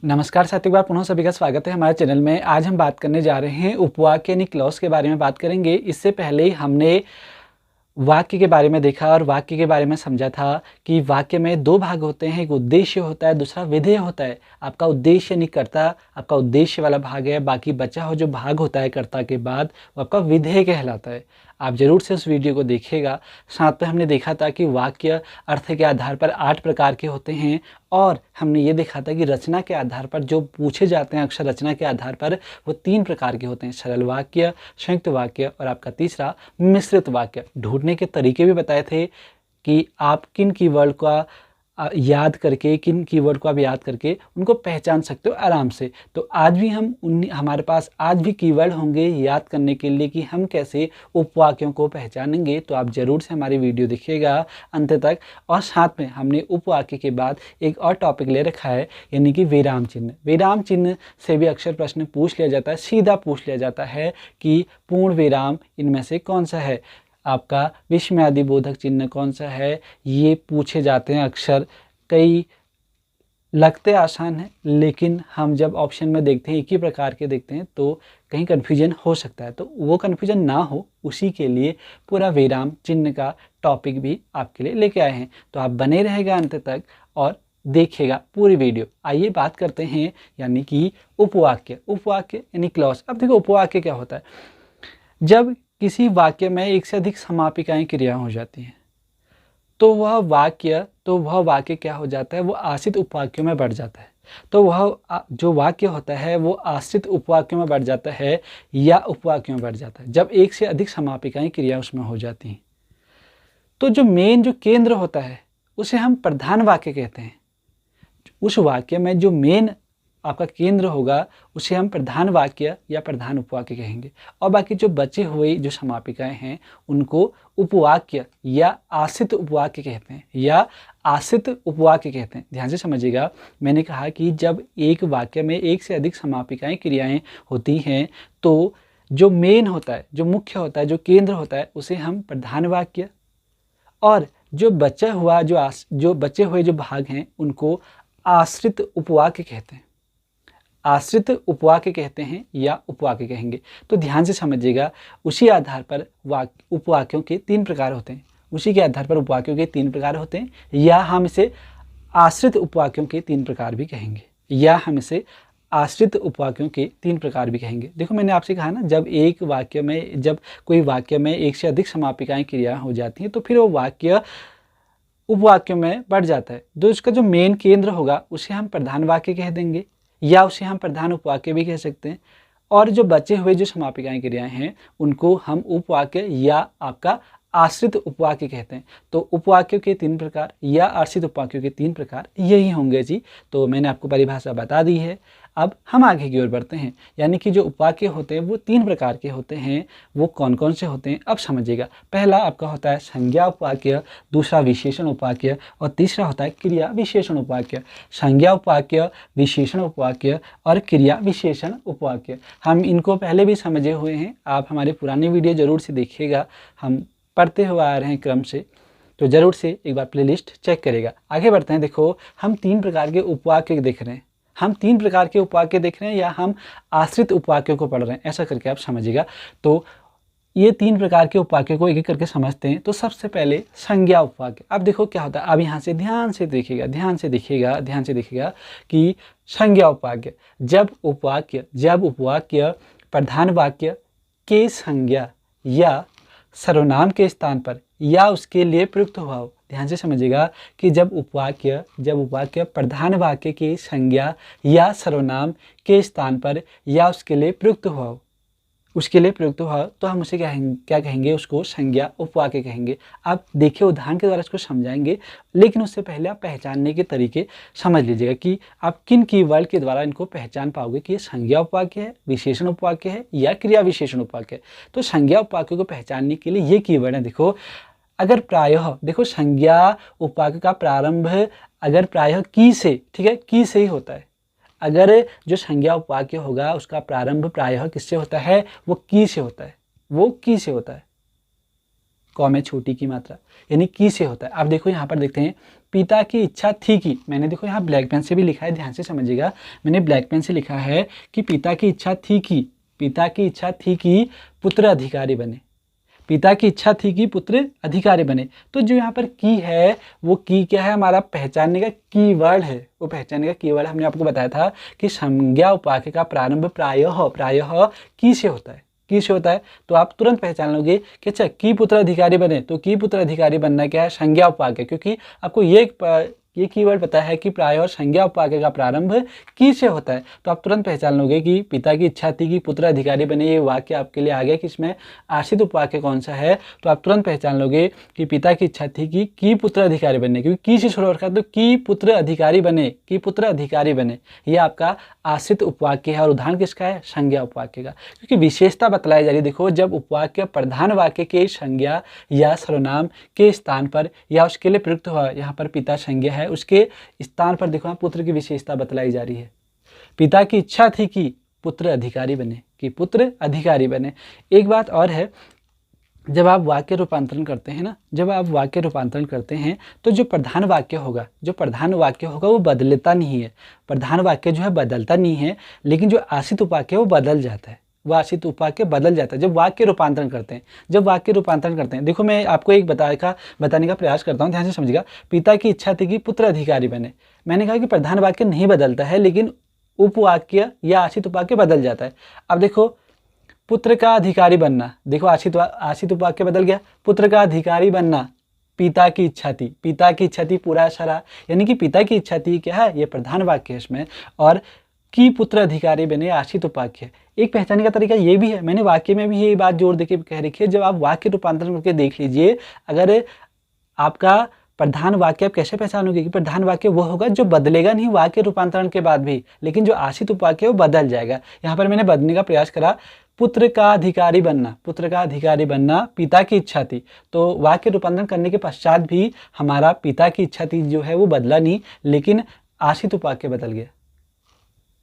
नमस्कार साथियों, एक बार पुनः सभी का स्वागत है हमारे चैनल में। आज हम बात करने जा रहे हैं उपवाक्य यानी क्लॉज के बारे में बात करेंगे। इससे पहले हमने वाक्य के बारे में देखा और वाक्य के बारे में समझा था कि वाक्य में दो भाग होते हैं, एक उद्देश्य होता है, दूसरा विधेय होता है। आपका उद्देश्य यानी कर्ता आपका उद्देश्य वाला भाग है, बाकी बचा हुआ जो भाग होता है कर्ता के बाद वो आपका विधेय कहलाता है। आप जरूर से उस वीडियो को देखिएगा। साथ में हमने देखा था कि वाक्य अर्थ के आधार पर 8 प्रकार के होते हैं और हमने ये देखा था कि रचना के आधार पर जो पूछे जाते हैं अक्षर रचना के आधार पर वो 3 प्रकार के होते हैं, सरल वाक्य, संयुक्त वाक्य और आपका तीसरा मिश्रित वाक्य। ढूंढने के तरीके भी बताए थे कि आप किन कीवर्ड का याद करके उनको पहचान सकते हो आराम से। तो आज भी हमारे पास आज भी कीवर्ड होंगे याद करने के लिए कि हम कैसे उपवाक्यों को पहचानेंगे। तो आप ज़रूर से हमारी वीडियो देखिएगा अंत तक। और साथ में हमने उपवाक्य के बाद एक और टॉपिक ले रखा है, यानी कि विराम चिन्ह। विराम चिन्ह से भी अक्सर प्रश्न पूछ लिया जाता है, सीधा पूछ लिया जाता है कि पूर्ण विराम इनमें से कौन सा है, आपका विस्मयादि बोधक चिन्ह कौन सा है। ये पूछे जाते हैं अक्सर। कई लगते आसान है, लेकिन हम जब ऑप्शन में देखते हैं एक ही प्रकार के देखते हैं तो कहीं कन्फ्यूजन हो सकता है। तो वो कन्फ्यूजन ना हो उसी के लिए पूरा विराम चिन्ह का टॉपिक भी आपके लिए लेके आए हैं। तो आप बने रहेगा अंत तक और देखिएगा पूरी वीडियो। आइए बात करते हैं यानी कि उपवाक्य यानी क्लॉज। अब देखो उपवाक्य क्या होता है। जब किसी वाक्य में एक से अधिक समापिकाएं क्रिया हो जाती हैं तो वह वाक्य क्या हो जाता है, वो आश्रित उपवाक्यों में बढ़ जाता है। तो वह जो वाक्य होता है वो आश्रित उपवाक्यों में बढ़ जाता है या उपवाक्यों में बढ़ जाता है जब एक से अधिक समापिकाएं क्रिया उसमें हो जाती हैं। तो जो केंद्र होता है उसे हम प्रधान वाक्य कहते हैं। उस वाक्य में जो मेन आपका केंद्र होगा उसे हम प्रधान वाक्य या प्रधान उपवाक्य कहेंगे। और बाकी जो बचे हुए जो समापिकाएं हैं उनको उपवाक्य या आश्रित उपवाक्य कहते हैं ध्यान से समझिएगा। मैंने कहा कि जब एक वाक्य में एक से अधिक समापिकाएं क्रियाएं होती हैं तो जो मेन होता है, जो मुख्य होता है, जो केंद्र होता है उसे हम प्रधान वाक्य, और जो बचे हुए जो भाग हैं उनको आश्रित उपवाक्य कहते हैं। आश्रित उपवाक्य कहते हैं या उपवाक्य कहेंगे। तो ध्यान से समझिएगा। उसी आधार पर उपवाक्यों के 3 प्रकार होते हैं। उसी के आधार पर उपवाक्यों के 3 प्रकार होते हैं, या हम इसे आश्रित उपवाक्यों के 3 प्रकार भी कहेंगे, देखो मैंने आपसे कहा ना, जब कोई वाक्य में एक से अधिक समापिकाएं क्रिया हो जाती हैं तो फिर वो वाक्य उपवाक्यों में बढ़ जाता है। तो उसका जो मेन केंद्र होगा उसे हम प्रधान वाक्य कह देंगे या उसे हम प्रधान उपवाक्य भी कह सकते हैं। और जो बचे हुए जो समापिकाएं क्रियाएं हैं उनको हम उपवाक्य या आपका आश्रित उपवाक्य कहते हैं। तो उपवाक्यों के 3 प्रकार या आश्रित उपवाक्यों के 3 प्रकार यही होंगे जी। तो मैंने आपको परिभाषा बता दी है। अब हम आगे की ओर बढ़ते हैं, यानी कि जो उपवाक्य होते हैं वो 3 प्रकार के होते हैं। वो कौन कौन से होते हैं अब समझिएगा। पहला आपका होता है संज्ञा उपवाक्य, दूसरा विशेषण उपवाक्य और तीसरा होता है क्रिया विशेषण उपवाक्य। संज्ञा उपवाक्य, विशेषण उपवाक्य और क्रिया विशेषण उपवाक्य, हम इनको पहले भी समझे हुए हैं। आप हमारे पुराने वीडियो जरूर से देखिएगा, हम पढ़ते हुए आ रहे हैं क्रम से, तो जरूर से एक बार प्लेलिस्ट चेक करेगा। आगे बढ़ते हैं। देखो हम 3 प्रकार के उपवाक्य देख रहे हैं, या हम आश्रित उपवाक्यों को पढ़ रहे हैं, ऐसा करके आप समझिएगा। तो ये 3 प्रकार के उपवाक्यों को एक एक करके समझते हैं। तो सबसे पहले संज्ञा उपवाक्य। अब देखो क्या होता है, अब यहाँ से ध्यान से देखिएगा कि संज्ञा उपवाक्य, जब उपवाक्य प्रधान वाक्य के संज्ञा या सर्वनाम के स्थान पर या उसके लिए प्रयुक्त हुआ हो। ध्यान से समझिएगा कि जब उपवाक्य प्रधान वाक्य की संज्ञा या सर्वनाम के स्थान पर या उसके लिए प्रयुक्त हुआ तो हम उसे क्या कहेंगे, उसको संज्ञा उपवाक्य कहेंगे। आप देखिए उदाहरण के द्वारा इसको समझाएंगे, लेकिन उससे पहले आप पहचानने के तरीके समझ लीजिएगा कि आप किन कीवर्ड के द्वारा इनको पहचान पाओगे कि ये संज्ञा उपवाक्य है, विशेषण उपवाक्य है या क्रिया विशेषण उपवाक्य है। तो संज्ञा उपवाक्य को पहचानने के लिए ये कीवर्ड है। देखो अगर प्रायः, देखो संज्ञा उपवाक्य का प्रारंभ अगर प्रायः की से, ठीक है, की से ही होता है। अगर जो संज्ञा उपवाक्य होगा उसका प्रारंभ प्रायः किससे होता है, वो की से होता है। क में छोटी की मात्रा यानी की से होता है। आप देखो यहाँ पर देखते हैं पिता की इच्छा थी कि, मैंने देखो यहाँ ब्लैक पेन से भी लिखा है, ध्यान से समझिएगा, मैंने ब्लैक पेन से लिखा है कि पिता की इच्छा थी कि, पिता की इच्छा थी कि पुत्र अधिकारी बने, पिता की इच्छा थी कि पुत्र अधिकारी बने। तो जो यहाँ पर की है वो की क्या है, हमारा पहचानने का कीवर्ड है, वो पहचानने का कीवर्ड हमने आपको बताया था कि संज्ञा उपवाक्य का प्रारंभ प्रायः की से होता है, की से होता है। तो आप तुरंत पहचान लोगे कि अच्छा की पुत्र अधिकारी बने, तो की पुत्र अधिकारी बनना क्या है, संज्ञा उपवाक्य, क्योंकि आपको ये कीवर्ड पता है कि प्राय और संज्ञा उपवाक्य का प्रारंभ की से होता है। तो आप तुरंत पहचान लोगे कि पिता की इच्छा थी कि पुत्र अधिकारी बने, ये वाक्य आपके लिए आ गया कि इसमें आश्रित उपवाक्य कौन सा है। तो आप तुरंत पहचान लोगे कि पिता की इच्छा थी कि की पुत्र अधिकारी बने, क्योंकि की से शुरू रखा, तो की पुत्र अधिकारी बने, की पुत्र अधिकारी बने, ये आपका आश्रित उपवाक्य है। और उदाहरण किसका है, संज्ञा उपवाक्य का, क्योंकि विशेषता बतलाई जा रही है। देखो जब उपवाक्य प्रधान वाक्य के संज्ञा या सर्वनाम के स्थान पर या उसके लिए प्रयुक्त हुआ, यहाँ पर पिता संज्ञा है, उसके स्थान पर देखो पुत्र की विशेषता बतलाई जा रही है। पिता की इच्छा थी कि पुत्र अधिकारी बने, कि पुत्र अधिकारी बने। एक बात और है, जब आप वाक्य रूपांतरण करते हैं ना, जब आप वाक्य रूपांतरण करते हैं तो जो प्रधान वाक्य होगा, जो प्रधान वाक्य होगा वो बदलता नहीं है, प्रधान वाक्य जो है बदलता नहीं है, लेकिन जो आश्रित उपवाक्य वो बदल जाता है, वह आश्रित उपवाक्य बदल जाता है जब वाक्य रूपांतरण करते हैं। जब वाक्य रूपांतरण करते हैं, देखो मैं आपको एक बताने का प्रयास करता हूँ, ध्यान से समझिएगा। पिता की इच्छा थी कि पुत्र अधिकारी बने, मैंने कहा कि प्रधान वाक्य नहीं बदलता है, लेकिन उपवाक्य या आश्रित उपवाक्य बदल जाता है। अब देखो पुत्र का अधिकारी बनना, देखो आश्रित उपवाक्य बदल गया, पुत्र का अधिकारी बनना पिता की इच्छा थी, पिता की इच्छा थी पूरा सारा, यानी कि पिता की इच्छा थी क्या है, ये प्रधान वाक्य है इसमें, और की पुत्र अधिकारी बने आश्रित उपवाक्य। एक पहचानने का तरीका ये भी है, मैंने वाक्य में भी ये बात जोर देके कह रखी है, जब आप वाक्य रूपांतरण करके देख लीजिए, अगर आपका प्रधान वाक्य, आप कैसे पहचानोगे कि प्रधान वाक्य वो होगा जो बदलेगा नहीं वाक्य रूपांतरण के बाद भी, लेकिन जो आश्रित उपवाक्य वो बदल जाएगा। यहाँ पर मैंने बदलने का प्रयास करा, पुत्र का अधिकारी बनना, पुत्र का अधिकारी बनना पिता की इच्छा थी, तो वाक्य रूपांतरण करने के पश्चात भी हमारा पिता की इच्छा थी जो है वो बदला नहीं, लेकिन आश्रित उपवाक्य बदल गया।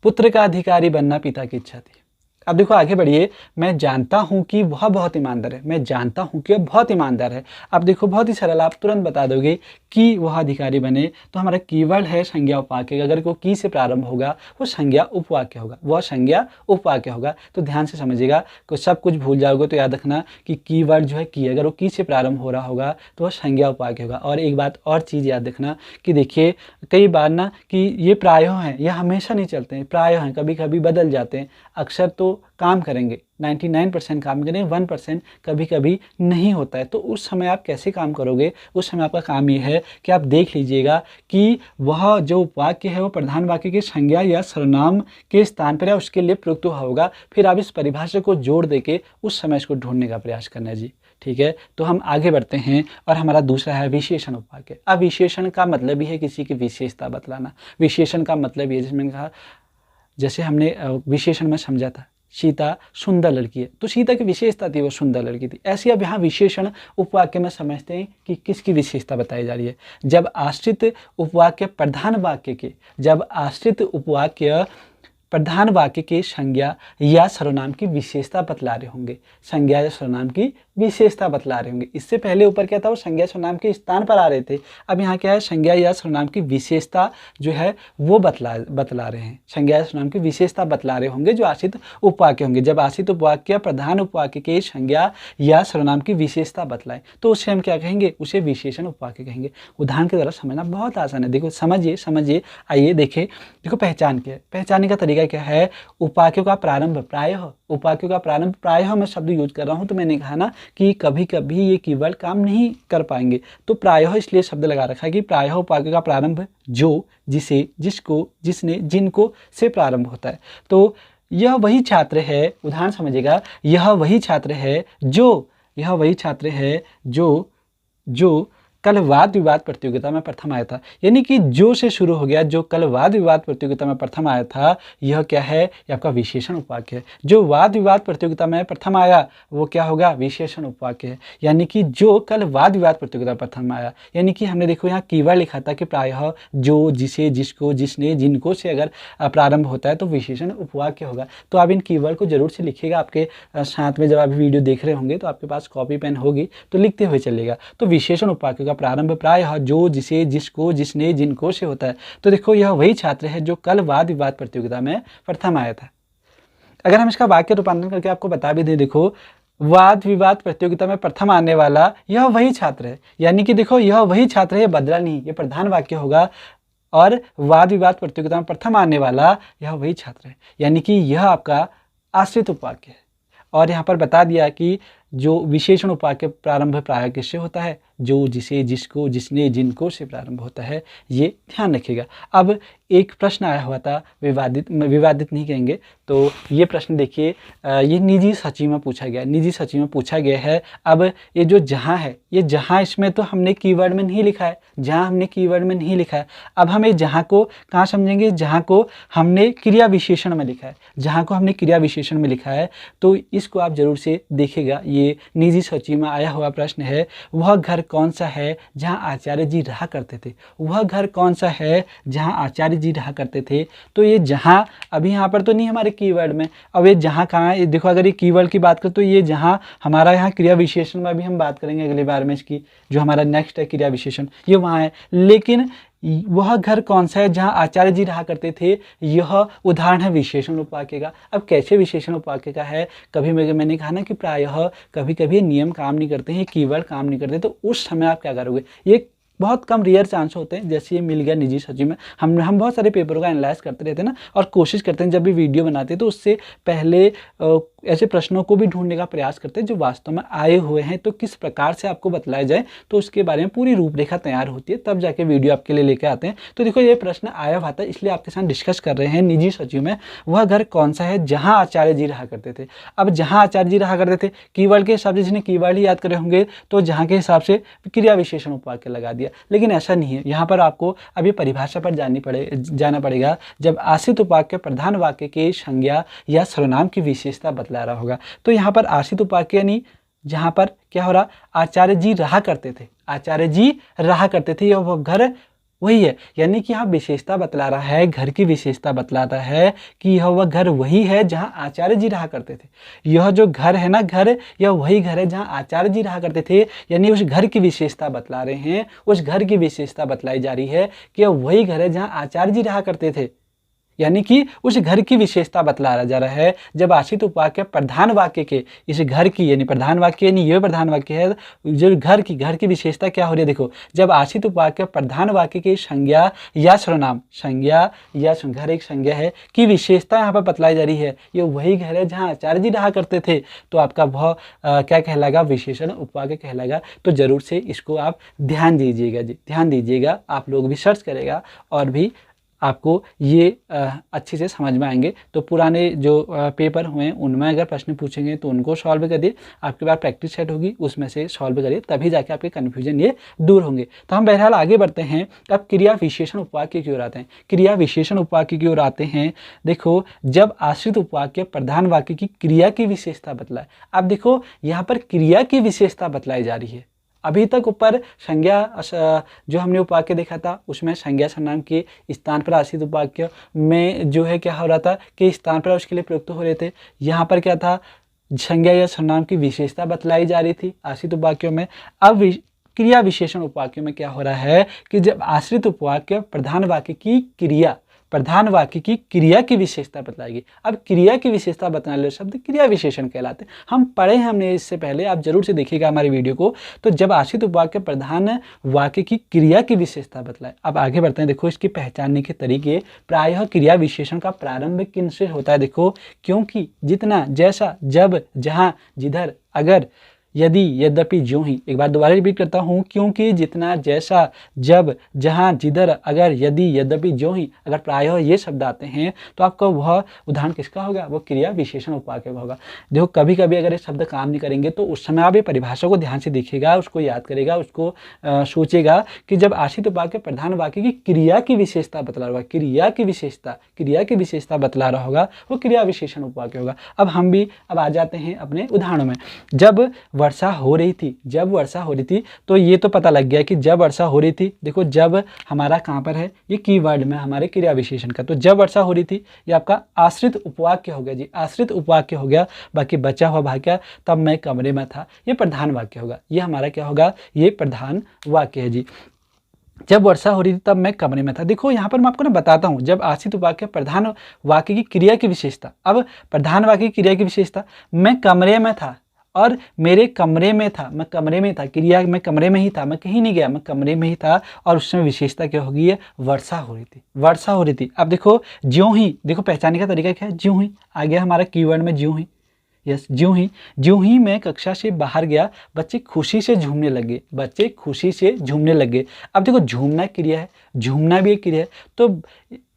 पुत्र का अधिकारी बनना पिता की इच्छा थी। अब देखो आगे बढ़िए, मैं जानता हूँ कि वह बहुत ईमानदार है, मैं जानता हूँ कि वह बहुत ईमानदार है। अब देखो बहुत ही सरल, आप तुरंत बता दोगे कि वह अधिकारी बने, तो हमारा कीवर्ड है संज्ञा उपवाक्य, अगर को की से प्रारंभ होगा वो संज्ञा उपवाक्य होगा, वह संज्ञा उपवाक्य होगा। तो ध्यान से समझिएगा, कुछ सब कुछ भूल जाओगे तो याद रखना कि कीवर्ड जो है की, अगर वो की से प्रारंभ हो रहा होगा तो वह संज्ञा उपवाक्य होगा। और एक बात और चीज़ याद रखना कि देखिए कई बार ना कि ये प्रायः हैं, यह हमेशा नहीं चलते हैं, प्रायः हैं, कभी कभी बदल जाते हैं। अक्सर तो काम करेंगे, 99% काम करेंगे, 1% कभी कभी नहीं होता है। तो उस समय आप कैसे काम करोगे, उस समय आपका काम ये है कि आप देख लीजिएगा कि वह जो वाक्य है वो प्रधान वाक्य की संज्ञा या सर्वनाम के स्थान पर है, उसके लिए प्रयुक्त होगा। फिर आप इस परिभाषा को जोड़ देके उस समय इसको ढूंढने का प्रयास करना है जी, ठीक है। तो हम आगे बढ़ते हैं और हमारा दूसरा है विशेषण उपवाक्य। अब विशेषण का मतलब ही है किसी की विशेषता बतलाना, विशेषण का मतलब ये, जिसमें कहा जैसे हमने विशेषण में समझा था सीता सुंदर लड़की है, तो सीता की विशेषता थी वो सुंदर लड़की थी। ऐसे अब यहाँ विशेषण उपवाक्य में समझते हैं कि किसकी विशेषता बताई जा रही है। जब आश्रित उपवाक्य प्रधान वाक्य के, जब आश्रित उपवाक्य प्रधान वाक्य के संज्ञा या सर्वनाम की विशेषता बतला रहे होंगे, संज्ञा या सर्वनाम की विशेषता बतला रहे होंगे। इससे पहले ऊपर क्या था, वो संज्ञा सर्वनाम के स्थान पर आ रहे थे, अब यहाँ क्या है, संज्ञा या सर्वनाम की विशेषता जो है वो बतला रहे हैं, संज्ञा या सर्वनाम की विशेषता बतला रहे होंगे जो आश्रित उपवाक्य होंगे। जब आश्रित उपवाक्य प्रधान उपवाक्य के संज्ञा या सर्वनाम की विशेषता बतलाए तो उसे हम क्या कहेंगे, उसे विशेषण उपवाक्य कहेंगे। उदाहरण के द्वारा समझना बहुत आसान है, देखो समझिए, आइए देखें। देखो पहचान क्या है, पहचानने का तरीका क्या है, उपवाक्यों का प्रारंभ प्रायः, उपवाक्यों का प्रारंभ प्रायः मैं शब्द यूज कर रहा हूं, तो मैंने कहा ना कि कभी कभी ये कीवर्ड काम नहीं कर पाएंगे, तो प्रायः इसलिए शब्द लगा रखा है कि प्रायः उपवाक्य का प्रारंभ जो, जिसे, जिसको, जिसने, जिनको से प्रारंभ होता है। तो यह वही छात्र है, उदाहरण समझिएगा, यह वही छात्र है जो कल वाद विवाद प्रतियोगिता में प्रथम आया था, यानी कि जो से शुरू हो गया, जो कल वाद विवाद प्रतियोगिता में प्रथम आया था, यह क्या है, यह आपका विशेषण उपवाक्य है। जो वाद विवाद प्रतियोगिता में प्रथम आया वो क्या होगा, विशेषण उपवाक्य है। यानी कि जो कल वाद विवाद प्रतियोगिता प्रथम आया, यानी कि हमने देखो यहाँ कीवर्ड लिखा था कि प्रायः जो, जिसे, जिसको, जिसने, जिनको से अगर प्रारंभ होता है तो विशेषण उपवाक्य होगा। तो आप इन कीवर्ड को जरूर से लिखिएगा, आपके साथ में जब आप वीडियो देख रहे होंगे तो आपके पास कॉपी पेन होगी तो लिखते हुए चलेगा। तो विशेषण उपवाक्य का प्रारंभ प्रायः जो, जिसे, जिसको, जिसने, जिनको से होता है। तो देखो यह वही छात्र है जो कल वाद विवाद प्रतियोगिता में प्रथम आया था। अगर हम इसका वाक्य रूपांतरण करके आपको बता भी दें, देखो वाद विवाद प्रतियोगिता में प्रथम आने वाला यह वही छात्र है, यानी कि देखो यह वही छात्र है, ये बदला नहीं, ये प्रधान वाक्य होगा। और वाद विवाद प्रतियोगिता में प्रथम आने वाला यह वही छात्र है, यानी कि यह आपका आश्रित उपवाक्य है। और यहाँ पर बता दिया कि जो विशेषण उपवाक्य प्रारंभ प्रायः किससे होता है, जो, जिसे, जिसको, जिसने, जिनको से प्रारंभ होता है, ये ध्यान रखिएगा। अब एक प्रश्न आया हुआ था, विवादित नहीं कहेंगे, तो ये प्रश्न देखिए, ये निजी सूची में पूछा गया, निजी सूची में पूछा गया है। अब ये जो जहाँ है, ये जहाँ इसमें तो हमने कीवर्ड में नहीं लिखा है, जहाँ हमने कीवर्ड में नहीं लिखा है। अब हम ये जहाँ को कहाँ समझेंगे, जहाँ को हमने क्रिया विशेषण में लिखा है, जहाँ को हमने क्रिया विशेषण में लिखा है, तो इसको आप जरूर से देखिएगा। ये निजी सूची में आया हुआ प्रश्न है, वह घर कौन सा है जहाँ आचार्य जी रहा करते थे, वह घर कौन सा है जहाँ आचार्य जी रहा करते थे। तो ये जहाँ अभी यहाँ पर तो नहीं हमारे कीवर्ड में, अब ये जहाँ कहाँ है, देखो अगर ये कीवर्ड की बात करें तो ये जहाँ हमारा यहाँ क्रिया विशेषण में भी हम बात करेंगे अगली बार में इसकी, जो हमारा नेक्स्ट है क्रिया विशेषण, ये वहाँ है। लेकिन वह घर कौन सा है जहाँ आचार्य जी रहा करते थे, यह उदाहरण है विशेषण उपवाक्य का। अब कैसे विशेषण उपवाक्य का है, कभी मैंने कहा ना कि प्रायः कभी कभी नियम काम नहीं करते हैं, कीवर्ड काम नहीं करते, तो उस समय आप क्या करोगे, ये बहुत कम रेयर चांस होते हैं। जैसे ये मिल गया निजी सूची में, हम बहुत सारे पेपरों का एनालाइज करते रहते हैं ना, और कोशिश करते हैं जब भी वीडियो बनाते हैं तो उससे पहले ऐसे प्रश्नों को भी ढूंढने का प्रयास करते हैं जो वास्तव में आए हुए हैं, तो किस प्रकार से आपको बतलाया जाए, तो उसके बारे में पूरी रूपरेखा तैयार होती है, तब जाके वीडियो आपके लिए लेके आते हैं। तो देखो ये प्रश्न आया हुआ था, इसलिए आपके साथ डिस्कस कर रहे हैं। निजी सूची में वह घर कौन सा है जहाँ आचार्य जी रहा करते थे। अब जहाँ आचार्य जी रहा करते थे, कीवर्ड के हिसाब से जिन्हें कीवर्ड ही याद करे होंगे तो जहाँ के हिसाब से क्रिया विशेषण उपवाक्य लगा दिया, लेकिन ऐसा नहीं है। यहाँ पर आपको अभी परिभाषा पर जाना पड़ेगा। जब आश्रित उपवाक्य प्रधान वाक्य के संज्ञा या सर्वनाम की विशेषता बतला रहा होगा, तो यहाँ पर आश्रित उपवाक्य यानी जहाँ पर क्या हो रहा, आचार्य जी रहा करते थे, आचार्य जी रहा करते थे, यह घर वही है, यानी कि यहाँ विशेषता बतला रहा है, घर की विशेषता बतलाता है कि यह वह घर वही है जहाँ आचार्य जी रहा करते थे। यह जो घर है ना, घर, यह वही घर है जहाँ आचार्य जी रहा करते थे, यानी उस घर की विशेषता बतला रहे हैं, उस घर की विशेषता बतलाई जा रही है कि यह वही घर है जहाँ आचार्य जी रहा करते थे, यानी कि उस घर की विशेषता बतलाया जा रहा है। जब आश्रित उपवाक्य प्रधान वाक्य के इस घर की, यानी प्रधान वाक्य यानी ये प्रधान वाक्य है, जो घर की विशेषता क्या हो रही है, देखो जब आश्रित उपवाक्य प्रधान वाक्य की संज्ञा या सर्वनाम, संज्ञा या घर एक संज्ञा है, की विशेषता यहाँ पर बतलाई जा रही है, ये वही घर है जहाँ आचार्य जी रहा करते थे, तो आपका वह क्या कहलाएगा, विशेषण उपवाक्य कहलाएगा। तो जरूर से इसको आप ध्यान दीजिएगा जी, ध्यान दीजिएगा। आप लोग भी सर्च करेगा और भी आपको ये अच्छे से समझ में आएंगे। तो पुराने जो पेपर हुए हैं उनमें अगर प्रश्न पूछेंगे तो उनको सॉल्व करिए, आपके पास प्रैक्टिस सेट होगी उसमें से सॉल्व करिए, तभी जाके आपके कन्फ्यूजन ये दूर होंगे। तो हम बहरहाल आगे बढ़ते हैं। अब क्रिया विशेषण उपवाक्य की ओर आते हैं। क्रिया विशेषण उपवाक्य की ओर आते हैं। देखो जब आश्रित उपवाक्य प्रधान वाक्य की क्रिया की विशेषता बतलाए, अब देखो यहाँ पर क्रिया की विशेषता बतलाई जा रही है। अभी तक ऊपर संज्ञा जो हमने उपवाक्य देखा था उसमें संज्ञा सर्वनाम के स्थान पर आश्रित उपवाक्य में जो है क्या हो रहा था कि स्थान पर उसके लिए प्रयुक्त हो रहे थे। यहाँ पर क्या था, संज्ञा या सर्वनाम की विशेषता बतलाई जा रही थी आश्रित उपवाक्यों में। अब क्रिया विशेषण उपवाक्यों में क्या हो रहा है कि जब आश्रित उपवाक्य प्रधान वाक्य की क्रिया, प्रधान वाक्य की क्रिया की विशेषता बतलाएगी। अब क्रिया की विशेषता बताने वाले शब्द क्रिया विशेषण कहलाते हैं। हम पढ़े हैं हमने इससे पहले, आप जरूर से देखिएगा हमारी वीडियो को। तो जब आश्रित उपवाक्य प्रधान वाक्य की क्रिया की विशेषता बतलाए। अब आगे बढ़ते हैं। देखो इसकी पहचानने के तरीके, प्रायः क्रिया विशेषण का प्रारंभ किन से होता है। देखो क्योंकि, जितना, जैसा, जब, जहाँ, जिधर, अगर, यदि, यद्यपि, ज्यों ही। एक बार दोबारा रिपीट करता हूँ, क्योंकि, जितना, जैसा, जब, जहाँ, जिधर, अगर, यदि, यद्यपि, ज्यों ही, अगर प्रायः ये शब्द आते हैं तो आपका वह उदाहरण किसका होगा, वो क्रिया विशेषण उपवाक्य का होगा। देखो कभी कभी अगर ये शब्द काम नहीं करेंगे तो उस समय आप ये परिभाषा को ध्यान से देखिएगा, उसको याद करेगा, उसको सोचेगा कि जब आश्रित उपवाक्य प्रधान वाक्य की क्रिया की विशेषता बतला रहा होगा, क्रिया की विशेषता बतला रहा होगा, वो क्रिया विशेषण उपवाक्य होगा। अब हम भी अब आ जाते हैं अपने उदाहरणों में। जब वर्षा हो रही थी, जब वर्षा हो रही थी, तो ये तो पता लग गया कि जब वर्षा हो रही थी। देखो जब हमारा कहाँ पर है, ये कीवर्ड में हमारे क्रिया विशेषण का, तो जब वर्षा हो रही थी ये आपका आश्रित उपवाक्य हो गया जी, आश्रित उपवाक्य हो गया। बाकी बचा हुआ भाग क्या, तब मैं कमरे में था, ये प्रधान वाक्य होगा, ये हमारा क्या होगा, ये प्रधान वाक्य है जी। जब वर्षा हो रही थी तब मैं कमरे में था। देखो यहाँ पर मैं आपको ना बताता हूँ, जब आश्रित उपवाक्य प्रधान वाक्य की क्रिया की विशेषता। अब प्रधान वाक्य की क्रिया की विशेषता, मैं कमरे में था और मेरे कमरे में था, मैं कमरे में था, क्रिया मैं कमरे में ही था, मैं कहीं नहीं गया, मैं कमरे में ही था। और उसमें विशेषता क्या होगी, है वर्षा हो रही थी, वर्षा हो रही थी। अब देखो ज्यों ही, देखो पहचानने का तरीका क्या है, ज्यों ही आ गया हमारा कीवर्ड में, ज्यों ही, यस ज्यों ही मैं कक्षा से बाहर गया बच्चे खुशी से झूमने लगे, बच्चे खुशी से झूमने लगे। अब देखो झूमना क्रिया है, झूमना भी एक क्रिया है, तो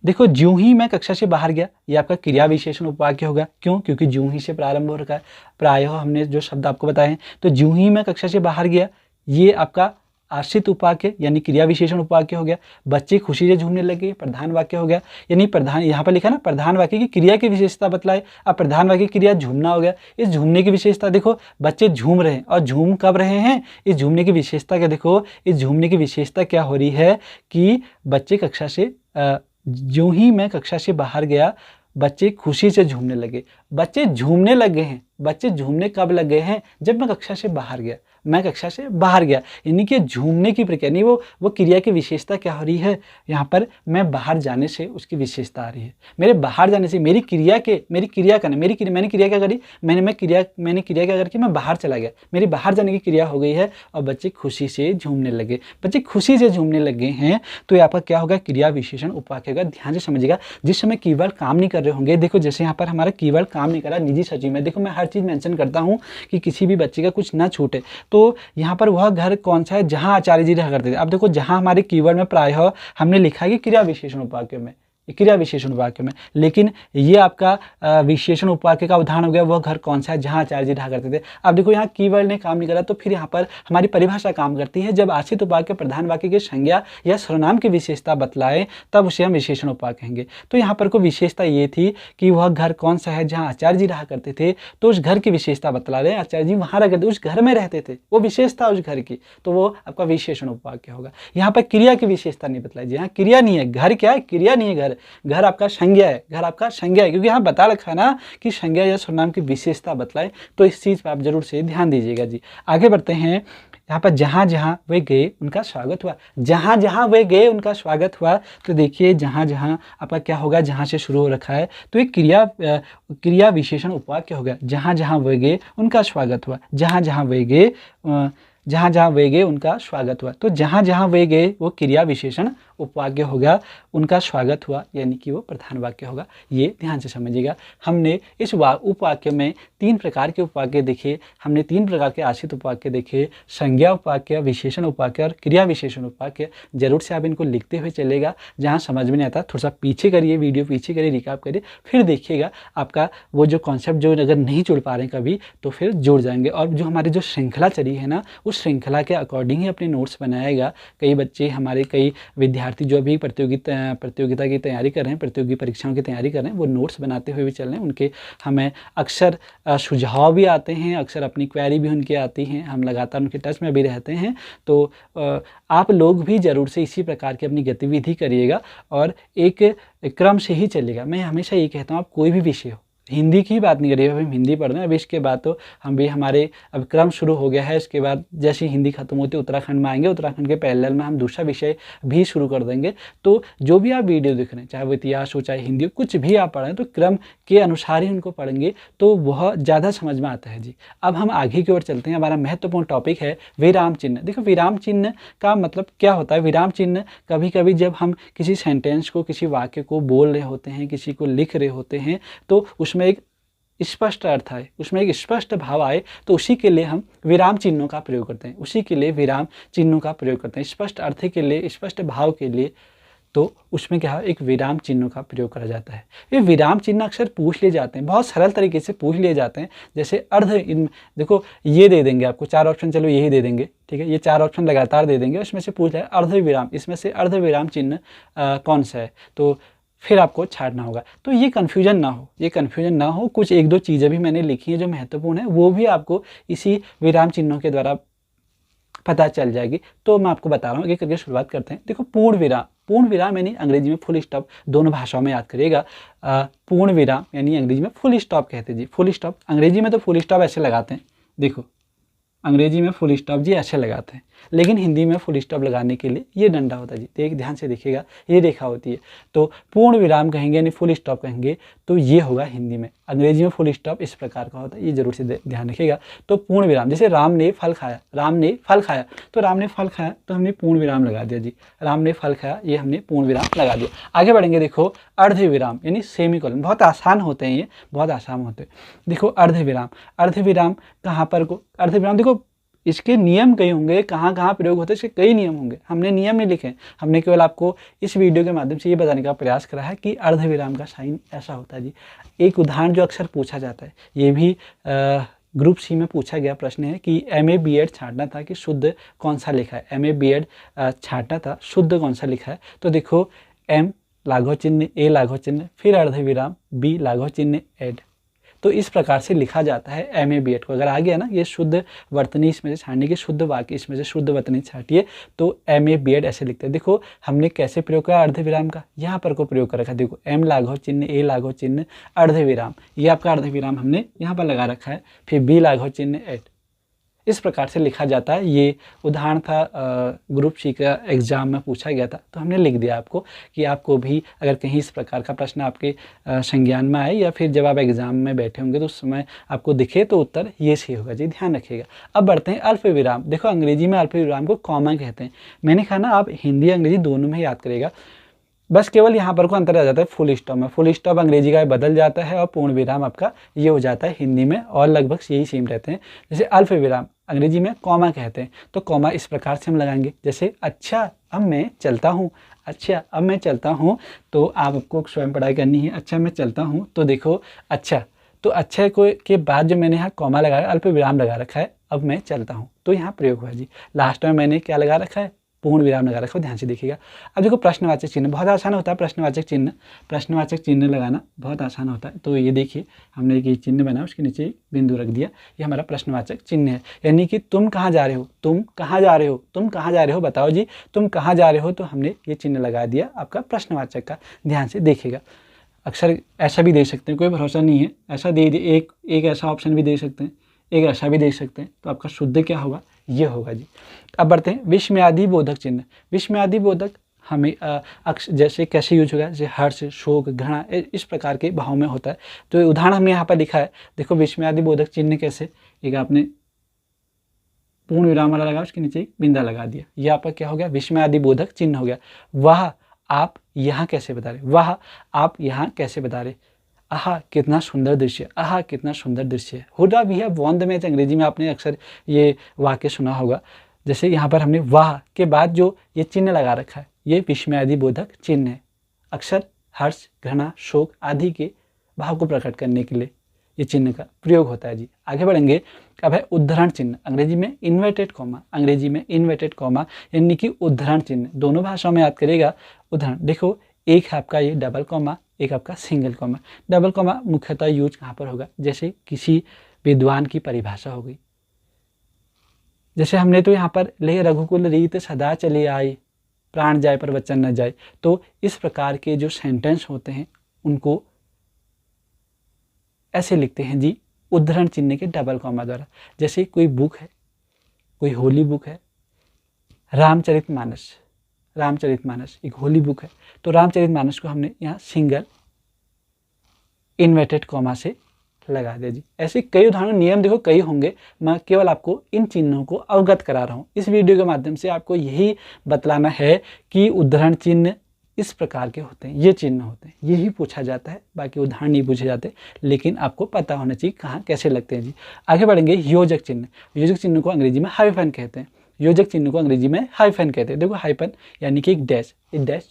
देखो ज्यों ही मैं कक्षा से बाहर गया, ये आपका क्रिया विशेषण उपवाक्य होगा। क्यों, क्योंकि ज्यों ही से प्रारंभ हो रखा है, प्रायः हमने जो शब्द आपको बताए हैं। तो ज्यों ही मैं कक्षा से बाहर गया, ये आपका आश्रित उपवाक्य यानी क्रिया विशेषण उपवाक्य हो गया। बच्चे खुशी से झूमने लगे, प्रधान वाक्य हो गया। यानी प्रधान, यहाँ पर लिखा ना प्रधान वाक्य की क्रिया की विशेषता बतलाए। अब प्रधान वाक्य की क्रिया झूमना हो गया। इस झूमने की विशेषता देखो, बच्चे झूम रहे हैं, और झूम कब रहे हैं, इस झूमने की विशेषता क्या, देखो इस झूमने की विशेषता क्या हो रही है कि बच्चे कक्षा से ज्यों ही मैं कक्षा से बाहर गया बच्चे खुशी से झूमने लगे। बच्चे झूमने लगे हैं, बच्चे झूमने कब लगे हैं, जब मैं कक्षा से बाहर गया, मैं कक्षा से बाहर गया, यानी कि झूमने की प्रक्रिया नहीं, वो क्रिया की विशेषता क्या हो रही है यहाँ पर, मैं बाहर जाने से उसकी विशेषता आ रही है। मेरे बाहर जाने से मैंने क्रिया क्या करी, मैंने क्रिया क्या करके मैं बाहर चला गया, मेरी बाहर जाने की क्रिया हो गई है और बच्चे खुशी से झूमने लगे, बच्चे खुशी से झूमने लगे हैं। तो यहाँ पर क्या होगा, क्रिया विशेषण उपवाक्य होगा। ध्यान से समझिएगा, जिस समय कीवर्ड काम नहीं कर रहे होंगे, देखो जैसे यहाँ पर हमारा कीवर्ड काम नहीं कर रहा निजी सचिव में, देखो मैं हर चीज़ मेंशन करता हूँ कि किसी भी बच्चे का कुछ ना छूटे। तो यहाँ पर वह घर कौन सा है जहाँ आचार्य जी रहा करते थे। अब देखो जहाँ हमारे कीवर्ड में प्रायः हमने लिखा है कि क्रिया विशेषण उपवाक्य में, क्रिया विशेषण उपवाक्य में, लेकिन ये आपका विशेषण उपवाक्य का उदाहरण हो गया, वह घर कौन सा है जहाँ आचार्य जी रहा करते थे। अब देखो यहाँ कीवर्ड ने काम नहीं करा, तो फिर यहाँ पर हमारी परिभाषा काम करती है। जब आश्रित उपवाक्य प्रधान वाक्य की संज्ञा या सर्वनाम की विशेषता बतलाए तब उसे हम विशेषण उपवाक्य कहेंगे। तो यहाँ पर कोई विशेषता ये थी कि वह घर कौन सा है जहाँ आचार्य जी रहा करते थे, तो उस घर की विशेषता बतला रहे, आचार्य जी वहाँ रहा करते, उस घर में रहते थे, वो विशेषता उस घर की, तो वो आपका विशेषण उपवाक्य होगा। यहाँ पर क्रिया की विशेषता नहीं बतलाई, यहाँ क्रिया नहीं है, घर क्या है, क्रिया नहीं है, घर आपका संज्ञा है, घर आपका संज्ञा है, क्योंकि यहाँ बता रखा है ना कि संज्ञा या सर्वनाम की विशेषता बतलाए। तो इस चीज़ पर आप जरूर से ध्यान दीजिएगा जी। आगे बढ़ते हैं, यहाँ पर जहाँ जहाँ वे गए उनका स्वागत हुआ, जहाँ जहाँ वे गए उनका स्वागत हुआ। तो देखिए जहाँ जहाँ आपका क्या होगा, जहाँ से शुरू हो रखा है, तो एक क्रिया विशेषण उपवाक्य हो गया। जहाँ जहाँ वे गए उनका स्वागत हुआ, जहाँ जहाँ वे गए, जहाँ जहाँ वे गए उनका स्वागत हुआ। तो जहाँ जहाँ वे गए वो क्रिया विशेषण उपवाक्य होगा, उनका स्वागत हुआ यानी कि वो प्रधान वाक्य होगा। ये ध्यान से समझिएगा। हमने इस उपवाक्य में 3 प्रकार के उपवाक्य देखे, हमने 3 प्रकार के आश्रित उपवाक्य देखे, संज्ञा उपवाक्य, विशेषण उपवाक्य और क्रिया विशेषण उपवाक्य। जरूर से आप इनको लिखते हुए चलेगा, जहाँ समझ में नहीं आता थोड़ा सा पीछे करिए, वीडियो पीछे करिए, रिकैप करिए, फिर देखिएगा आपका वो जो कॉन्सेप्ट जो अगर नहीं जुड़ पा रहे हैं कभी, तो फिर जुड़ जाएंगे। और जो हमारी जो श्रृंखला चली है ना, उस श्रृंखला के अकॉर्डिंग ही अपने नोट्स बनाएगा। कई बच्चे हमारे, कई विद्यार्थी जो अभी प्रतियोगिता की तैयारी कर रहे हैं, प्रतियोगी परीक्षाओं की तैयारी कर रहे हैं, वो नोट्स बनाते हुए भी चल रहे हैं। उनके हमें अक्सर सुझाव भी आते हैं, अक्सर अपनी क्वेरी भी उनकी आती हैं, हम लगातार उनके टच में भी रहते हैं। तो आप लोग भी ज़रूर से इसी प्रकार की अपनी गतिविधि करिएगा और एक क्रम से ही चलेगा। मैं हमेशा ये कहता हूँ, आप कोई भी विषय हो, हिंदी की बात नहीं करिए, अभी हम हिंदी पढ़ रहे हैं, अभी इसके बाद तो हम भी, हमारे अब क्रम शुरू हो गया है। इसके बाद जैसे हिंदी खत्म होती है उत्तराखंड में आएंगे, उत्तराखंड के पैरेलल में हम दूसरा विषय भी शुरू कर देंगे। तो जो भी आप वीडियो देख रहे हैं, चाहे वो इतिहास हो चाहे हिंदी हो, कुछ भी आप पढ़ें तो क्रम के अनुसार ही उनको पढ़ेंगे तो वह ज़्यादा समझ में आता है जी। अब हम आगे की ओर चलते हैं। हमारा महत्वपूर्ण टॉपिक है विराम चिन्ह। देखो विराम चिन्ह का मतलब क्या होता है। विराम चिन्ह कभी कभी जब हम किसी सेंटेंस को, किसी वाक्य को बोल रहे होते हैं, किसी को लिख रहे होते हैं, तो उसमें एक स्पष्ट अर्थ आए, उसमें एक स्पष्ट भाव आए, तो उसी के लिए हम विराम चिन्हों का प्रयोग करते हैं, उसी के लिए विराम चिन्हों का प्रयोग करते हैं, स्पष्ट अर्थ के लिए, स्पष्ट भाव के लिए। तो उसमें क्या है, एक विराम चिन्हों का प्रयोग करा जाता है। ये विराम चिन्ह अक्सर पूछ लिए जाते हैं, बहुत सरल तरीके से पूछ लिए जाते हैं। जैसे देखो ये दे देंगे आपको 4 ऑप्शन, चलो यही दे देंगे, ठीक है, ये 4 ऑप्शन लगातार दे देंगे, उसमें से पूछ रहा है अर्ध विराम, इसमें से अर्ध विराम चिन्ह कौन सा है। तो फिर आपको छाड़ना होगा। तो ये कन्फ्यूजन ना हो, कुछ एक दो चीज़ें भी मैंने लिखी हैं जो महत्वपूर्ण है, वो भी आपको इसी विराम चिन्हों के द्वारा पता चल जाएगी। तो मैं आपको बता रहा हूँ, एक करके शुरुआत करते हैं। देखो, पूर्ण विराम यानी अंग्रेजी में फुल स्टॉप, दोनों भाषाओं में याद करिएगा। पूर्ण विराम यानी अंग्रेजी में फुल स्टॉप कहते हैं जी। फुल स्टॉप अंग्रेजी में तो फुल स्टॉप ऐसे लगाते हैं, देखो अंग्रेजी में फुल स्टॉप जी ऐसे लगाते हैं, लेकिन हिंदी में फुल स्टॉप लगाने के लिए ये डंडा होता है जी। देख ध्यान से देखिएगा, ये रेखा होती है। तो पूर्ण विराम कहेंगे यानी फुल स्टॉप कहेंगे तो ये होगा हिंदी में। अंग्रेजी में फुल स्टॉप इस प्रकार का होता है, ये जरूर से ध्यान रखिएगा। तो पूर्ण विराम, जैसे राम ने फल खाया, राम ने फल खाया, तो राम ने फल खाया तो हमने पूर्ण विराम लगा दिया जी। राम ने फल खाया, ये हमने पूर्ण विराम लगा दिया। आगे बढ़ेंगे, देखो अर्ध विराम यानी सेमीकोलन, बहुत आसान होते हैं ये, बहुत आसान होते हैं। देखो अर्ध विराम कहाँ पर को अर्ध विराम, देखो इसके नियम कई होंगे, कहाँ कहाँ प्रयोग होते हैं, इसके कई नियम होंगे। हमने नियम नहीं लिखे, हमने केवल आपको इस वीडियो के माध्यम से ये बताने का प्रयास करा है कि अर्धविराम का साइन ऐसा होता है जी। एक उदाहरण जो अक्सर पूछा जाता है, ये भी ग्रुप सी में पूछा गया प्रश्न है कि MA B.Ed छांटना था कि शुद्ध कौन सा लिखा है। MA B.Ed छांटना था, शुद्ध कौन सा लिखा है। तो देखो M लाघव चिन्ह, A लाघव चिन्ह, फिर अर्धविराम, B लाघव चिन्ह, एड। तो इस प्रकार से लिखा जाता है MA B.Ed को। अगर आ गया ना ये शुद्ध वर्तनी इसमें से छाटने की, शुद्ध वाक्य इसमें से शुद्ध वर्तनी छाटिए, तो MA B.Ed ऐसे लिखते हैं। देखो हमने कैसे प्रयोग किया अर्धविराम का, यहाँ पर को प्रयोग कर रखा है। देखो M लाघव चिन्ह, A लाघव चिन्ह, अर्धविराम, ये आपका अर्धविराम हमने यहाँ पर लगा रखा है। फिर B लाघव चिन्ह, एड। इस प्रकार से लिखा जाता है। ये उदाहरण था ग्रुप सी का एग्जाम में पूछा गया था, तो हमने लिख दिया आपको कि आपको भी अगर कहीं इस प्रकार का प्रश्न आपके संज्ञान में आए या फिर जब आप एग्जाम में बैठे होंगे तो उस समय आपको दिखे तो उत्तर ये सही होगा जी, ध्यान रखिएगा। अब बढ़ते हैं अल्प विराम। देखो अंग्रेजी में अल्प विराम को कॉमा कहते हैं। मैंने कहा ना आप हिंदी अंग्रेजी दोनों में याद करेगा, बस केवल यहाँ पर को अंतर आ जाता है फुल स्टॉप में। फुल स्टॉप अंग्रेजी का बदल जाता है और पूर्ण विराम आपका ये हो जाता है हिंदी में, और लगभग यही सेम रहते हैं। जैसे अल्प विराम अंग्रेजी में कॉमा कहते हैं, तो कॉमा इस प्रकार से हम लगाएंगे, जैसे अच्छा अब मैं चलता हूँ, अच्छा अब मैं चलता हूँ। तो आपको स्वयं पढ़ाई करनी है। अच्छा मैं चलता हूँ, तो देखो अच्छा, तो अच्छा को के बाद जो मैंने यहाँ कॉमा लगाया, अल्प विराम लगा रखा है, अब मैं चलता हूँ, तो यहाँ प्रयोग हुआ जी। लास्ट में मैंने क्या लगा रखा है, पूर्ण विराम लगा रखा हो, ध्यान से देखिएगा। अब देखो प्रश्नवाचक चिन्ह बहुत आसान होता है। प्रश्नवाचक चिन्ह लगाना बहुत आसान होता है। तो ये देखिए हमने एक चिन्ह बनाया, उसके नीचे बिंदु रख दिया, ये हमारा प्रश्नवाचक चिन्ह है। यानी कि तुम कहाँ जा रहे हो, तुम कहाँ जा रहे हो, तुम कहाँ जा रहे हो, बताओ जी तुम कहाँ जा रहे हो। तो हमने ये चिन्ह लगा दिया आपका प्रश्नवाचक का, ध्यान से देखिएगा। अक्सर ऐसा भी दे सकते हैं, कोई भरोसा नहीं है, ऐसा दे एक ऐसा ऑप्शन भी दे सकते हैं, एक ऐसा भी दे सकते हैं। तो आपका शुद्ध क्या होगा, ये होगा जी। अब बढ़ते हैं विस्मयादि बोधक चिन्ह। विस्मयादि बोधक हमें जैसे कैसे यूज होगा, जैसे हर्ष, शोक, घृणा, इस प्रकार के भाव में होता है। तो उदाहरण हमने यहाँ पर लिखा है, देखो विस्मयादि बोधक चिन्ह कैसे, एक आपने पूर्ण विराम वाला लगा, उसके नीचे एक बिंदा लगा दिया, ये आपका क्या हो गया, विस्मयादि बोधक चिन्ह हो गया। वह आप यहाँ कैसे बता रहे, वह आप यहाँ कैसे बता रहे, आहा कितना सुंदर दृश्य, आहा कितना सुंदर दृश्य। Would we have won the match, अंग्रेजी में आपने अक्सर ये वाक्य सुना होगा। जैसे यहाँ पर हमने वाह के बाद जो ये चिन्ह लगा रखा है, ये विस्मयादि बोधक चिन्ह है। अक्सर हर्ष, घृणा, शोक आदि के भाव को प्रकट करने के लिए ये चिन्ह का प्रयोग होता है जी। आगे बढ़ेंगे, अब है उद्धरण चिन्ह। अंग्रेजी में इन्वर्टेड कॉमा, अंग्रेजी में इन्वर्टेड कॉमा यानी कि उद्धरण चिन्ह, दोनों भाषाओं में याद करेगा। उदाहरण देखो, एक है आपका ये डबल कॉमा, एक आपका सिंगल कॉमा। डबल कॉमा मुख्यतः यूज कहाँ पर होगा, जैसे किसी विद्वान की परिभाषा हो गई, जैसे हमने तो यहाँ पर ले रघुकुल रीत सदा चले आए, प्राण जाए पर वचन न जाए। तो इस प्रकार के जो सेंटेंस होते हैं उनको ऐसे लिखते हैं जी उद्धरण चिन्ह के डबल कॉमा द्वारा। जैसे कोई बुक है, कोई होली बुक है, रामचरितमानस एक होली बुक है, तो रामचरितमानस को हमने यहाँ सिंगल इन्वर्टेड कॉमा से लगा दिया जी। ऐसे कई उदाहरण, नियम देखो कई होंगे, मैं केवल आपको इन चिन्हों को अवगत करा रहा हूँ। इस वीडियो के माध्यम से आपको यही बतलाना है कि उद्धरण चिन्ह इस प्रकार के होते हैं, ये चिन्ह होते हैं, यही पूछा जाता है, बाकी उदाहरण नहीं पूछे जाते, लेकिन आपको पता होना चाहिए कहाँ कैसे लगते हैं जी। आगे बढ़ेंगे, योजक चिन्ह। योजक चिन्ह को अंग्रेजी में हाइफन कहते हैं। योजक चिन्ह को अंग्रेजी में हाइफन कहते हैं। देखो हाइफन यानी कि एक डैश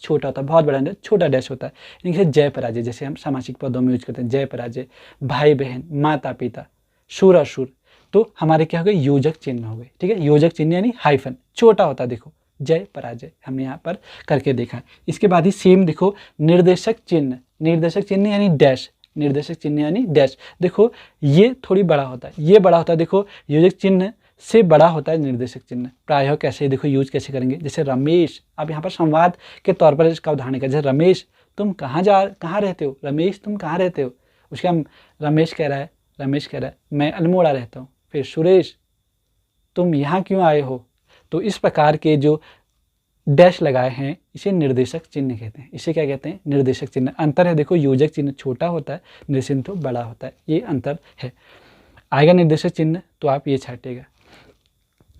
छोटा होता है, बहुत बड़ा डैश छोटा डैश होता है। यानी कि जय पराजय, जैसे हम सामाजिक पदों में यूज करते हैं, जय पराजय, भाई बहन, माता पिता, शूर असुर, तो हमारे क्या हो गए, योजक चिन्ह हो गए। ठीक है, योजक चिन्ह यानी हाइफन, छोटा होता है, देखो जय पराजय हमने यहाँ पर करके देखा। इसके बाद ही सेम देखो निर्देशक चिन्ह यानी डैश, निर्देशक चिन्ह यानी डैश। देखो ये थोड़ी बड़ा होता है, ये बड़ा होता है, देखो योजक चिन्ह से बड़ा होता है निर्देशक चिन्ह। प्रायः कैसे देखो यूज कैसे करेंगे, जैसे रमेश, अब यहाँ पर संवाद के तौर पर इसका उदाहरण का, जैसे रमेश तुम कहाँ रहते हो, रमेश तुम कहाँ रहते हो, उसके हम रमेश कह रहा है मैं अल्मोड़ा रहता हूँ। फिर सुरेश तुम यहाँ क्यों आए हो। तो इस प्रकार के जो डैश लगाए हैं इसे निर्देशक चिन्ह कहते हैं। इसे क्या कहते हैं, निर्देशक चिन्ह। अंतर है देखो, योजक चिन्ह छोटा होता है, निर्देशक चिन्ह तो बड़ा होता है, ये अंतर है। आएगा निर्देशक चिन्ह तो आप ये छांटेगा।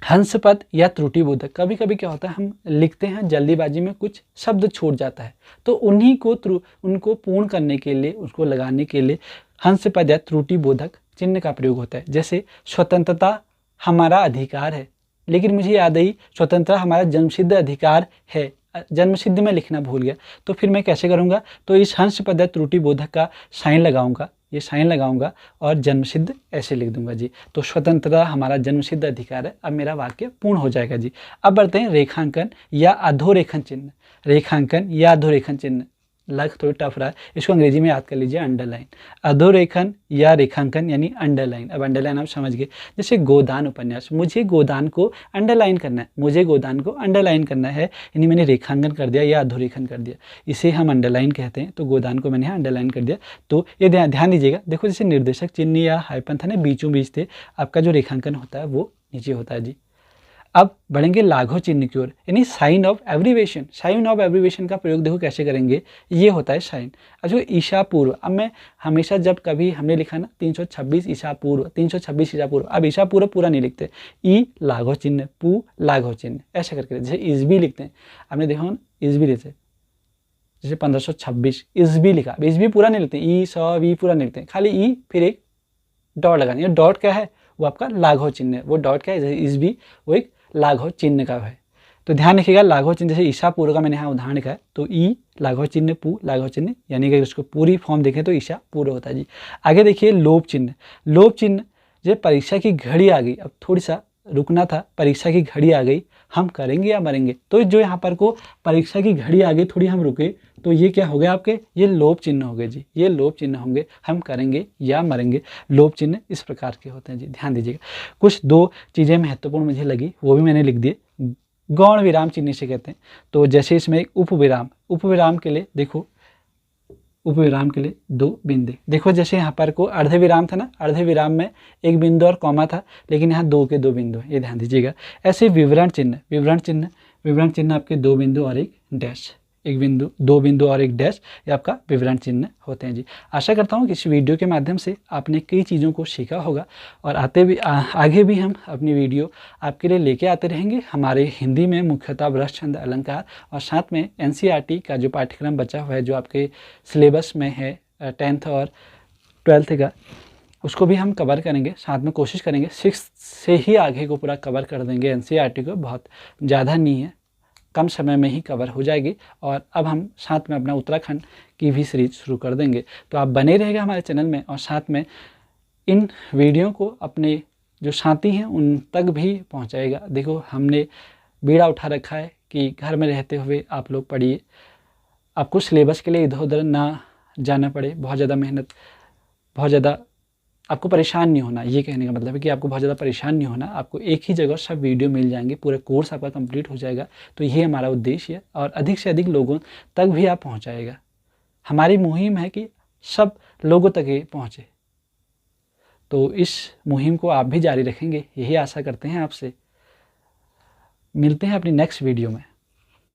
हंस पद या त्रुटिबोधक, कभी कभी क्या होता है हम लिखते हैं जल्दीबाजी में कुछ शब्द छूट जाता है, तो उनको पूर्ण करने के लिए, उसको लगाने के लिए हंस पद या त्रुटिबोधक चिन्ह का प्रयोग होता है। जैसे स्वतंत्रता हमारा अधिकार है, लेकिन मुझे याद आई स्वतंत्रता हमारा जन्मसिद्ध अधिकार है, जन्मसिद्ध में लिखना भूल गया, तो फिर मैं कैसे करूँगा, तो इस हंस पद या त्रुटिबोधक का साइन लगाऊंगा, ये साइन लगाऊंगा और जन्मसिद्ध ऐसे लिख दूंगा जी। तो स्वतंत्रता हमारा जन्मसिद्ध अधिकार है। अब मेरा वाक्य पूर्ण हो जाएगा जी। अब बढ़ते हैं रेखांकन या अधोरेखन चिन्ह। रेखांकन या अधोरेखन चिन्ह लग थोड़ी टफ रहा है, इसको अंग्रेजी में याद कर लीजिए, अंडरलाइन। अधोरेखन या रेखांकन यानी अंडरलाइन। अब अंडरलाइन आप समझ गए, जैसे गोदान उपन्यास, मुझे गोदान को अंडरलाइन करना है, मुझे गोदान को अंडरलाइन करना है, यानी मैंने रेखांकन कर दिया या अधोरेखन कर दिया, इसे हम अंडरलाइन कहते हैं। तो गोदान को मैंने अंडरलाइन कर दिया। तो ये ध्यान दीजिएगा, देखो जैसे निर्देशक चिन्ह या हाइफन था ना बीचों बीच थे, आपका जो रेखांकन होता है वो नीचे होता है जी। अब बढ़ेंगे लाघव चिन्ह की ओर, यानी sign of abbreviation. Sign of abbreviation का प्रयोग देखो कैसे करेंगे, ये होता है साइन। अब जो ईसा पूर्व, अब मैं हमेशा जब कभी हमने लिखा ना 326 ईसा पूर्व, 326 ईसा पूर्व, अब ईसा पूर्व पूरा नहीं लिखते, ई लाघव चिन्ह, पू लाघव चिन्ह, ऐसे करके, जैसे ईसवी लिखते हैं, आपने देखा ना ईसवी लिखते, जैसे 1526 ईसवी लिखा, अब ईसवी पूरा नहीं लिखते, ई स वी पूरा नहीं लिखते, खाली ई फिर एक डॉट लगानी है। डॉट क्या है, वो आपका लाघव चिन्ह है। वो डॉट क्या है, जैसे ईसवी वो एक लाघव चिन्ह का है। तो ध्यान रखिएगा, लाघव चिन्ह जैसे ईसा पूर्व का मैंने यहाँ उदाहरण लिखा है, तो ई लाघव चिन्ह, पू लाघव चिन्ह, यानी कि उसको पूरी फॉर्म देखें तो ईसा पूर्व होता है जी। आगे देखिए लोप चिन्ह। लोप चिन्ह जब परीक्षा की घड़ी आ गई, अब थोड़ी सा रुकना था, परीक्षा की घड़ी आ गई, हम करेंगे या मरेंगे, तो जो यहाँ पर को परीक्षा की घड़ी आ गई, थोड़ी हम रुके, तो ये क्या हो गया आपके, ये लोप चिन्ह हो गए जी, ये लोप चिन्ह होंगे, हम करेंगे या मरेंगे। लोप चिन्ह इस प्रकार के होते हैं जी, ध्यान दीजिएगा। कुछ दो चीज़ें महत्वपूर्ण मुझे लगी, वो भी मैंने लिख दिए। गौण विराम चिन्ह से कहते हैं, तो जैसे इसमें एक उपविराम के लिए देखो, उपविराम के लिए दो बिंदु, देखो जैसे यहाँ पर को अर्ध विराम था ना, अर्ध विराम में एक बिंदु और कॉमा था, लेकिन यहाँ दो के दो बिंदु है, ये ध्यान दीजिएगा। ऐसे विवरण चिन्ह आपके दो बिंदु और एक डैश, एक बिंदु, दो बिंदु और एक डैश, ये आपका विवरण चिन्ह होते हैं जी। आशा करता हूँ कि इस वीडियो के माध्यम से आपने कई चीज़ों को सीखा होगा, और आगे भी हम अपनी वीडियो आपके लिए लेके आते रहेंगे। हमारे हिंदी में मुख्यतः ब्रह्म छंद अलंकार, और साथ में NCERT का जो पाठ्यक्रम बचा हुआ है, जो आपके सिलेबस में है 10th और 12th का, उसको भी हम कवर करेंगे। साथ में कोशिश करेंगे 6th से ही आगे को पूरा कवर कर देंगे। NCERT को बहुत ज़्यादा नहीं है, कम समय में ही कवर हो जाएगी। और अब हम साथ में अपना उत्तराखंड की भी सीरीज शुरू कर देंगे। तो आप बने रहेगा हमारे चैनल में, और साथ में इन वीडियो को अपने जो साथी हैं उन तक भी पहुंचाएगा। देखो हमने बीड़ा उठा रखा है कि घर में रहते हुए आप लोग पढ़िए, आपको सिलेबस के लिए इधर उधर ना जाना पड़े, बहुत ज़्यादा मेहनत, बहुत ज़्यादा आपको परेशान नहीं होना। ये कहने का मतलब है कि आपको बहुत ज़्यादा परेशान नहीं होना, आपको एक ही जगह सब वीडियो मिल जाएंगे, पूरा कोर्स आपका कंप्लीट हो जाएगा। तो ये हमारा उद्देश्य है, और अधिक से अधिक लोगों तक भी आप पहुंचाएगा। हमारी मुहिम है कि सब लोगों तक ये पहुँचे, तो इस मुहिम को आप भी जारी रखेंगे, यही आशा करते हैं आपसे। मिलते हैं अपनी नेक्स्ट वीडियो में।